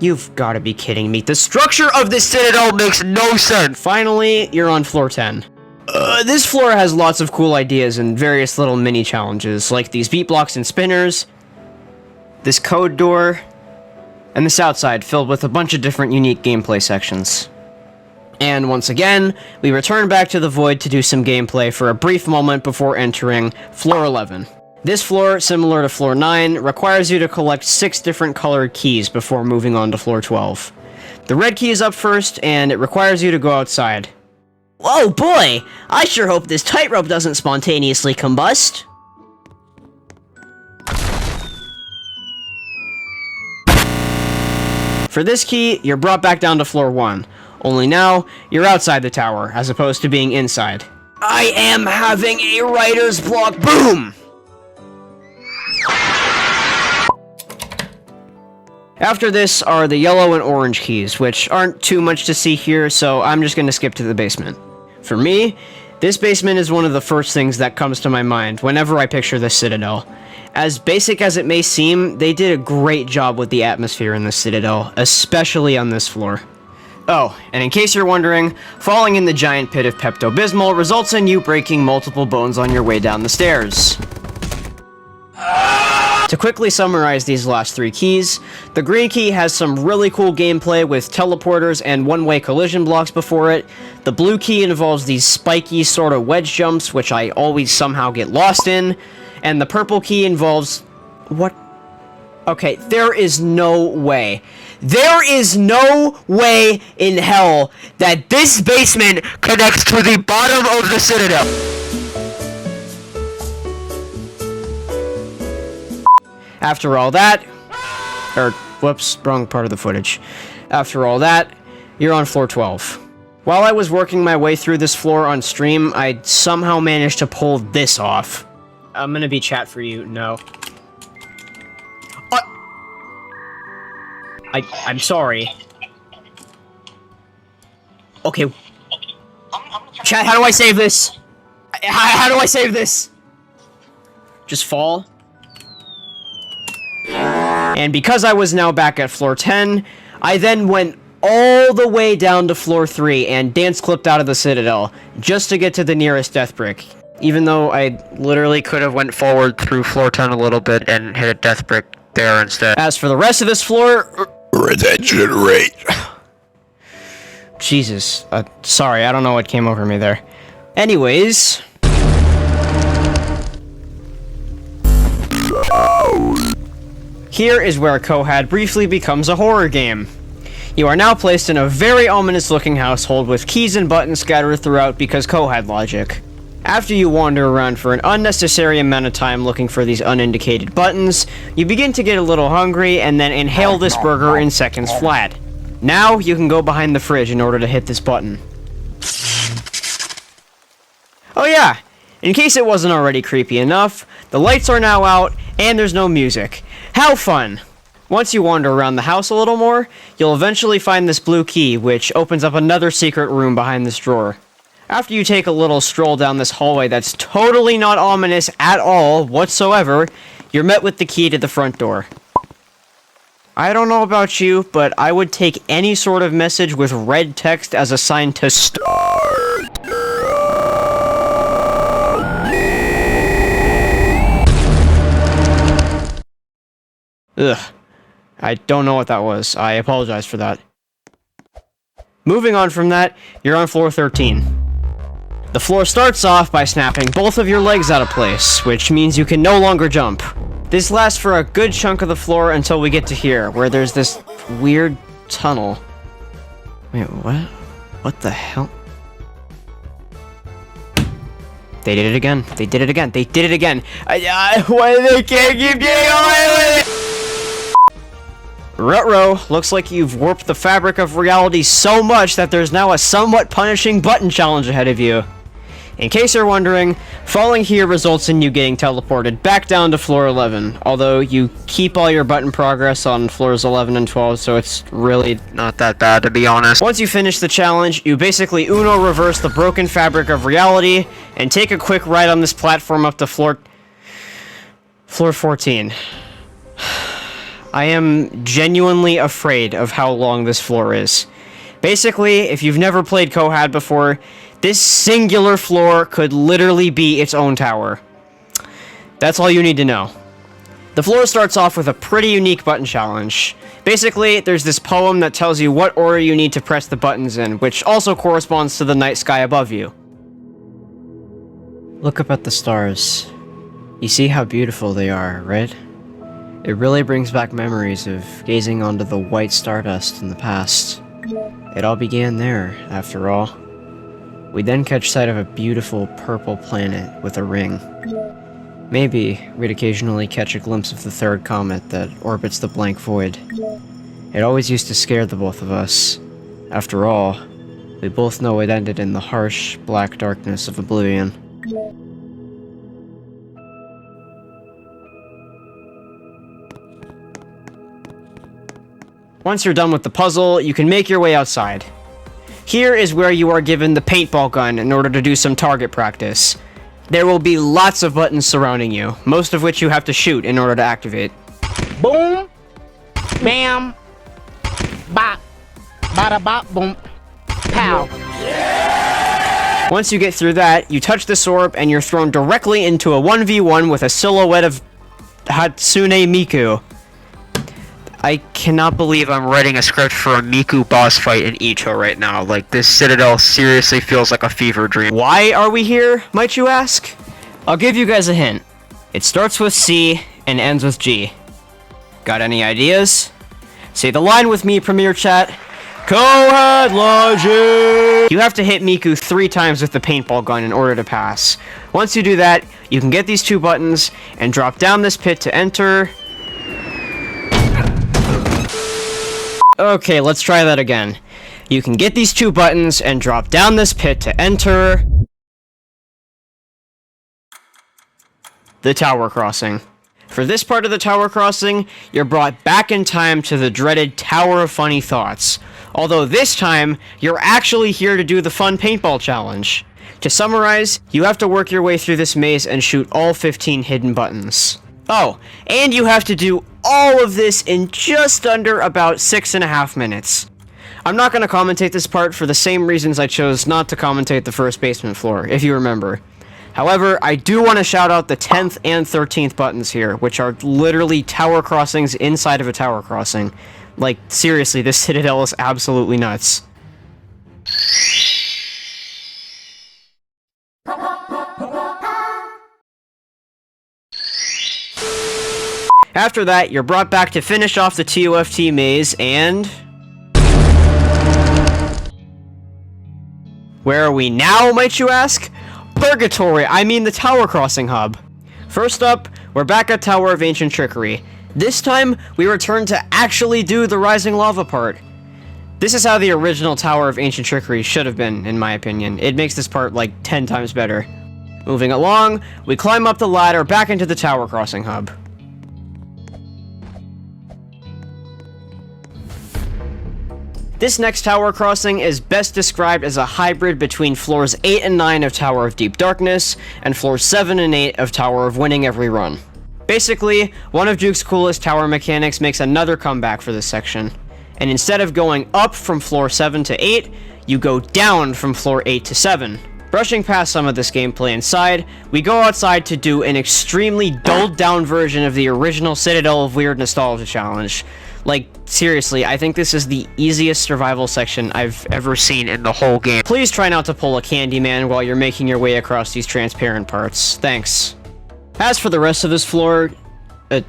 You've gotta be kidding me. The structure of this Citadel makes no sense! Finally, you're on floor 10. This floor has lots of cool ideas and various little mini challenges, like these beat blocks and spinners, this code door, and this outside filled with a bunch of different unique gameplay sections. And once again, we return back to the void to do some gameplay for a brief moment before entering floor 11. This floor, similar to floor 9, requires you to collect 6 different colored keys before moving on to floor 12. The red key is up first, and it requires you to go outside. Whoa, boy! I sure hope this tightrope doesn't spontaneously combust. For this key, you're brought back down to floor 1. Only now, you're outside the tower, as opposed to being inside. I am having a writer's block. Boom! After this are the yellow and orange keys, which aren't too much to see here, so I'm just gonna skip to the basement. For me, this basement is one of the first things that comes to my mind whenever I picture this Citadel. As basic as it may seem, they did a great job with the atmosphere in the Citadel, especially on this floor. Oh, and in case you're wondering, falling in the giant pit of Pepto-Bismol results in you breaking multiple bones on your way down the stairs. To quickly summarize these last 3 keys, the green key has some really cool gameplay with teleporters and one-way collision blocks before it. The blue key involves these spiky sort of wedge jumps, which I always somehow get lost in. And the purple key involves... What Okay, there is no way. There is no way in hell that this basement connects to the bottom of the Citadel. After all that, whoops, wrong part of the footage. After all that, you're on floor 12. While I was working my way through this floor on stream, I somehow managed to pull this off. I'm gonna be chat for you, no. I'm sorry. Okay. Chat, how do I save this? How do I save this? Just fall? And because I was now back at floor 10, I then went all the way down to floor 3 and dance clipped out of the Citadel, just to get to the nearest death brick. Even though I literally could have went forward through floor 10 a little bit and hit a death brick there instead. As for the rest of this floor... Retention rate. Jesus. Sorry, I don't know what came over me there. Anyways... Here is where COHaD briefly becomes a horror game. You are now placed in a very ominous looking household with keys and buttons scattered throughout because COHaD logic. After you wander around for an unnecessary amount of time looking for these unindicated buttons, you begin to get a little hungry and then inhale this burger in seconds flat. Now you can go behind the fridge in order to hit this button. Oh yeah, in case it wasn't already creepy enough, the lights are now out and there's no music. How fun! Once you wander around the house a little more, you'll eventually find this blue key, which opens up another secret room behind this drawer. After you take a little stroll down this hallway that's totally not ominous at all whatsoever, you're met with the key to the front door. I don't know about you, but I would take any sort of message with red text as a sign to start. Ugh. I don't know what that was. I apologize for that. Moving on from that, you're on floor 13. The floor starts off by snapping both of your legs out of place, which means you can no longer jump. This lasts for a good chunk of the floor until we get to here, where there's this weird tunnel. Wait, what? What the hell? They did it again. They did it again. They did it again. Why they can't keep getting away with it? Ruh-roh, looks like you've warped the fabric of reality so much that there's now a somewhat punishing button challenge ahead of you. In case you're wondering, falling here results in you getting teleported back down to floor 11, although you keep all your button progress on floors 11 and 12, so it's really not that bad, to be honest. Once you finish the challenge, you basically Uno reverse the broken fabric of reality, and take a quick ride on this platform up to floor 14. I am genuinely afraid of how long this floor is. Basically, if you've never played COHaD before, this singular floor could literally be its own tower. That's all you need to know. The floor starts off with a pretty unique button challenge. Basically, there's this poem that tells you what order you need to press the buttons in, which also corresponds to the night sky above you. Look up at the stars. You see how beautiful they are, right? It really brings back memories of gazing onto the white stardust in the past. It all began there, after all. We then catch sight of a beautiful purple planet with a ring. Maybe we'd occasionally catch a glimpse of the third comet that orbits the blank void. It always used to scare the both of us. After all, we both know it ended in the harsh, black darkness of oblivion. Once you're done with the puzzle, you can make your way outside. Here is where you are given the paintball gun in order to do some target practice. There will be lots of buttons surrounding you, most of which you have to shoot in order to activate. Boom, bam, bop, bada bop, boom, pow. Once you get through that, you touch this orb and you're thrown directly into a 1v1 with a silhouette of Hatsune Miku. I cannot believe I'm writing a script for a Miku boss fight in EToH right now. Like, this Citadel seriously feels like a fever dream. Why are we here, might you ask? I'll give you guys a hint. It starts with C and ends with G. Got any ideas? Say the line with me, Premier Chat. COUGH logic! You have to hit Miku 3 times with the paintball gun in order to pass. Once you do that, you can get these 2 buttons and drop down this pit to enter. Okay, let's try that again. You can get these 2 buttons and drop down this pit to enter the tower crossing. For this part of the tower crossing, you're brought back in time to the dreaded Tower of Funny Thoughts. Although this time, you're actually here to do the fun paintball challenge. To summarize, you have to work your way through this maze and shoot all 15 hidden buttons. Oh, and you have to do all of this in just under about 6.5 minutes. I'm not going to commentate this part for the same reasons I chose not to commentate the first basement floor, if you remember. However, I do want to shout out the 10th and 13th buttons here, which are literally tower crossings inside of a tower crossing. Like, seriously, this Citadel is absolutely nuts. After that, you're brought back to finish off the TOFT maze, and... where are we now, might you ask? Purgatory, I mean the tower crossing hub. First up, we're back at Tower of Ancient Trickery. This time, we return to actually do the Rising Lava part. This is how the original Tower of Ancient Trickery should have been, in my opinion. It makes this part like 10 times better. Moving along, we climb up the ladder back into the tower crossing hub. This next tower crossing is best described as a hybrid between floors 8 and 9 of Tower of Deep Darkness, and floors 7 and 8 of Tower of Winning Every Run. Basically, one of Duke's coolest tower mechanics makes another comeback for this section. And instead of going up from floor 7 to 8, you go down from floor 8 to 7. Brushing past some of this gameplay inside, we go outside to do an extremely dulled down version of the original Citadel of Weird Nostalgia challenge. Like, seriously, I think this is the easiest survival section I've ever seen in the whole game. Please try not to pull a Candyman while you're making your way across these transparent parts. Thanks. As for the rest of this floor, it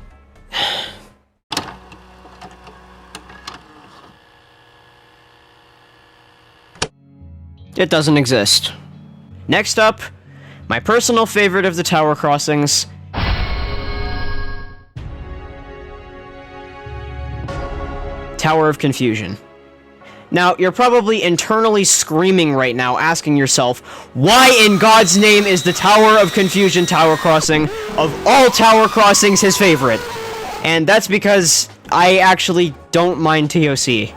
doesn't exist. Next up, my personal favorite of the tower crossings, Tower of Confusion. Now, you're probably internally screaming right now, asking yourself, why in God's name is the Tower of Confusion tower crossing of all tower crossings his favorite? And that's because I actually don't mind TOC.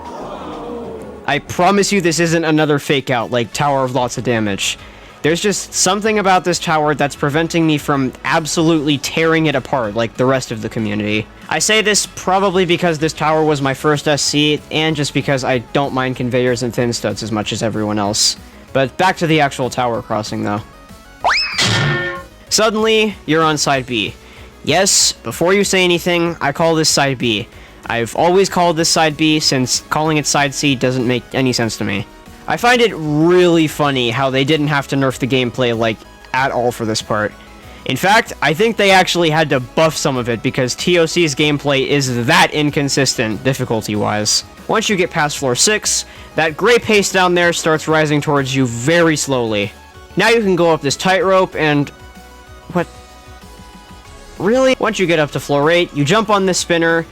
I promise you this isn't another fake out like Tower of Lotsa Damage. There's just something about this tower that's preventing me from absolutely tearing it apart like the rest of the community. I say this probably because this tower was my first SC, and just because I don't mind conveyors and thin studs as much as everyone else. But back to the actual tower crossing though. Suddenly, you're on side B. Yes, before you say anything, I call this side B. I've always called this side B since calling it side C doesn't make any sense to me. I find it really funny how they didn't have to nerf the gameplay, like, at all for this part. In fact, I think they actually had to buff some of it because TOC's gameplay is that inconsistent, difficulty-wise. Once you get past floor 6, that gray paste down there starts rising towards you very slowly. Now you can go up this tightrope and... what? Really? Once you get up to floor 8, you jump on this spinner.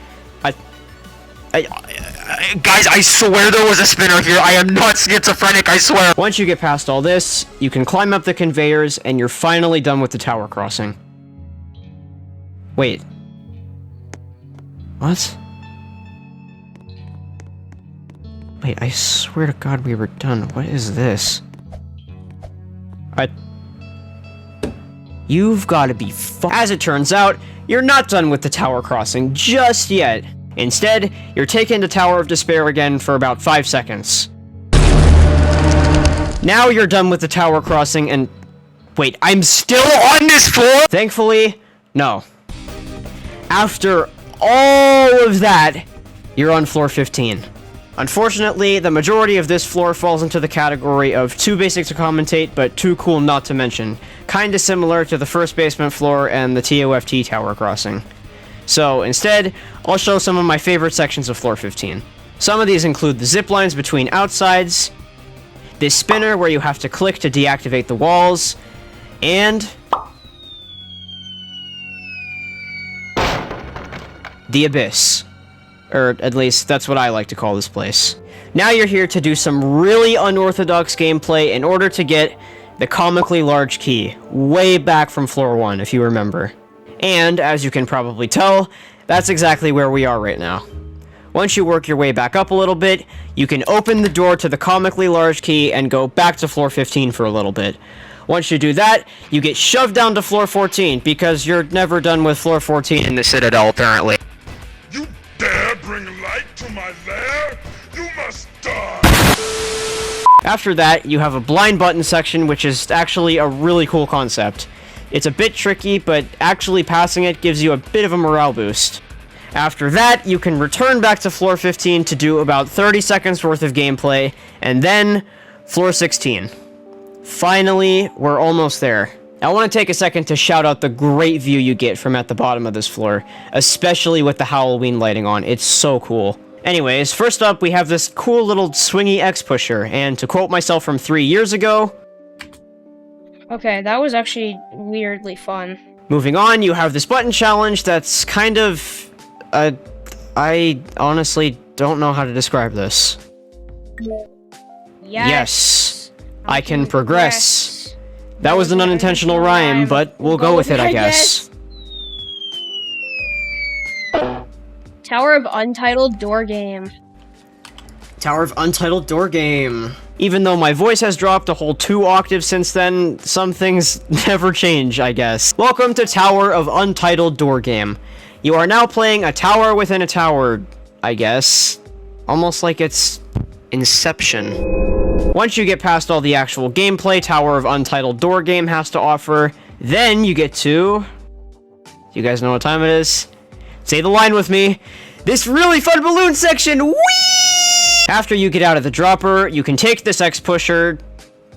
Guys, I swear there was a spinner here. I am not schizophrenic, I swear. Once you get past all this, you can climb up the conveyors, and you're finally done with the tower crossing. Wait. What? Wait, I swear to God we were done. What is this? You've gotta be As it turns out, you're not done with the tower crossing just yet. Instead, you're taken to Tower of Despair again for about 5 seconds. Now you're done with the tower crossing and... wait, I'm still on this floor?! Thankfully, no. After all of that, you're on floor 15. Unfortunately, the majority of this floor falls into the category of too basic to commentate, but too cool not to mention. Kinda similar to the first basement floor and the TOFT tower crossing. So instead, I'll show some of my favorite sections of floor 15. Some of these include the zip lines between outsides, this spinner where you have to click to deactivate the walls, and the abyss. Or at least that's what I like to call this place. Now you're here to do some really unorthodox gameplay in order to get the comically large key, way back from floor 1 if you remember. And, as you can probably tell, that's exactly where we are right now. Once you work your way back up a little bit, you can open the door to the comically large key and go back to floor 15 for a little bit. Once you do that, you get shoved down to floor 14, because you're never done with floor 14 in the Citadel, apparently. You dare bring light to my lair? You must die! After that, you have a blind button section, which is actually a really cool concept. It's a bit tricky, but actually passing it gives you a bit of a morale boost. After that, you can return back to floor 15 to do about 30 seconds worth of gameplay, and then floor 16. Finally, we're almost there. I want to take a second to shout out the great view you get from at the bottom of this floor, especially with the Halloween lighting on. It's so cool. Anyways, first up, we have this cool little swingy X pusher, and to quote myself from 3 years ago... Okay, that was actually weirdly fun. Moving on, you have this button challenge that's kind of... I honestly don't know how to describe this. Yes. I can progress. That was an unintentional rhyme, but we'll go with it, I guess. Tower of Untitled Door Game. Tower of Untitled Door Game. Even though my voice has dropped a whole 2 octaves since then, some things never change, I guess. Welcome to Tower of Untitled Door Game. You are now playing a tower within a tower, I guess. Almost like it's Inception. Once you get past all the actual gameplay Tower of Untitled Door Game has to offer, then you get to... You guys know what time it is? Say the line with me. This really fun balloon section! Whee! After you get out of the dropper, you can take this X pusher,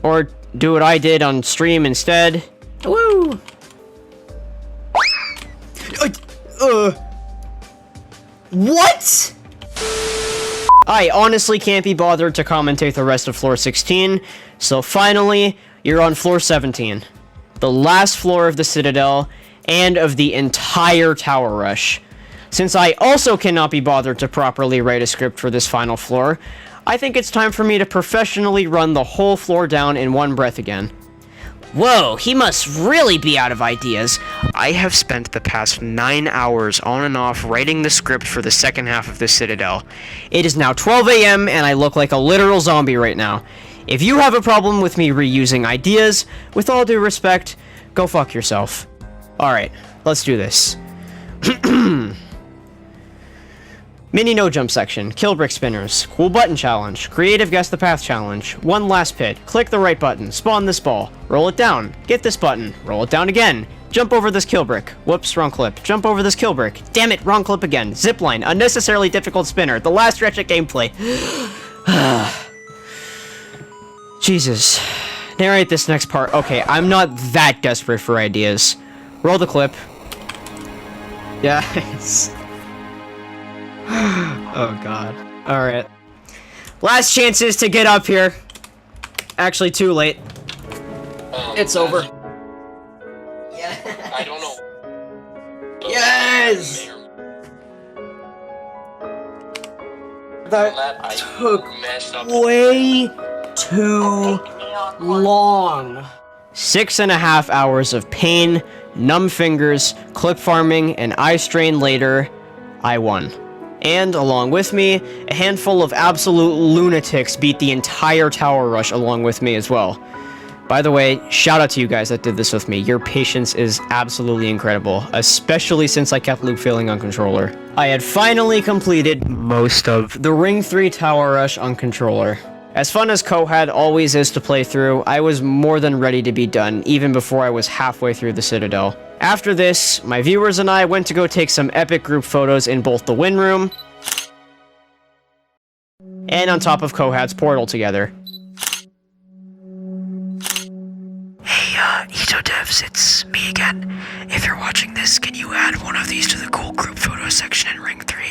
or do what I did on stream instead. Woo! What? I honestly can't be bothered to commentate the rest of floor 16, so finally, you're on floor 17. The last floor of the Citadel, and of the entire tower rush. Since I also cannot be bothered to properly write a script for this final floor, I think it's time for me to professionally run the whole floor down in one breath again. Whoa, he must really be out of ideas. I have spent the past 9 hours on and off writing the script for the second half of the Citadel. It is now 12 AM and I look like a literal zombie right now. If you have a problem with me reusing ideas, with all due respect, go fuck yourself. Alright, let's do this. Mini no-jump section, kill brick spinners, cool button challenge, creative guess the path challenge, one last pit, click the right button, spawn this ball, roll it down, get this button, roll it down again, jump over this kill brick, whoops, wrong clip, jump over this kill brick, damn it, wrong clip again, zipline, unnecessarily difficult spinner, the last stretch of gameplay. Jesus. Narrate this next part. Okay, I'm not that desperate for ideas. Roll the clip. Yes. Oh god. Alright. Last chances to get up here. Actually, too late. It's over. Yeah. I don't know. Yes! That took way too long. 6.5 hours of pain, numb fingers, clip farming, and eye strain later, I won. And, along with me, a handful of absolute lunatics beat the entire tower rush along with me as well. By the way, shout out to you guys that did this with me. Your patience is absolutely incredible, especially since I kept loop failing on controller. I had finally completed most of the Ring 3 tower rush on controller. As fun as COHaD always is to play through, I was more than ready to be done, even before I was halfway through the Citadel. After this, my viewers and I went to go take some epic group photos in both the Winroom and on top of COHaD's portal together. Hey, EToH. So devs, it's me again. If you're watching this, can you add one of these to the cool group photo section in Ring 3?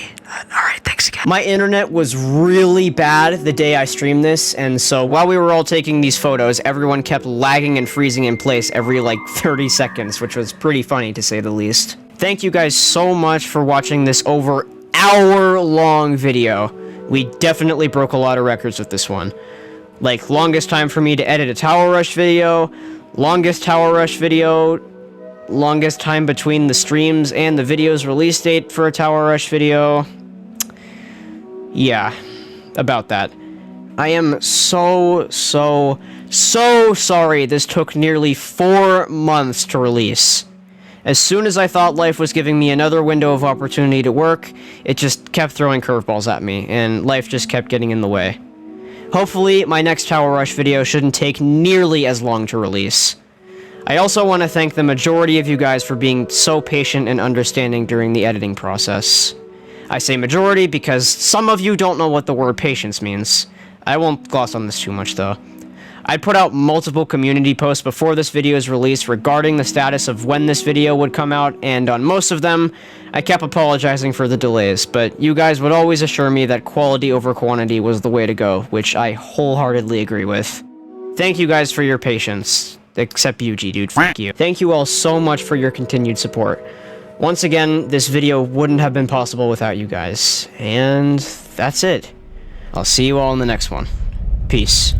Alright, thanks again. My internet was really bad the day I streamed this, and so while we were all taking these photos, everyone kept lagging and freezing in place every like 30 seconds, which was pretty funny to say the least. Thank you guys so much for watching this over hour-long video. We definitely broke a lot of records with this one. Like, longest time for me to edit a Tower Rush video, longest Tower Rush video, longest time between the streams and the video's release date for a Tower Rush video. Yeah, about that. I am so sorry this took nearly 4 months to release. As soon as I thought life was giving me another window of opportunity to work, it just kept throwing curveballs at me, and life just kept getting in the way. Hopefully, my next Tower Rush video shouldn't take nearly as long to release. I also want to thank the majority of you guys for being so patient and understanding during the editing process. I say majority because some of you don't know what the word patience means. I won't gloss on this too much though. I put out multiple community posts before this video's release regarding the status of when this video would come out, and on most of them, I kept apologizing for the delays, but you guys would always assure me that quality over quantity was the way to go, which I wholeheartedly agree with. Thank you guys for your patience. Except you, G-Dude, fuck you. Thank you all so much for your continued support. Once again, this video wouldn't have been possible without you guys. And that's it. I'll see you all in the next one. Peace.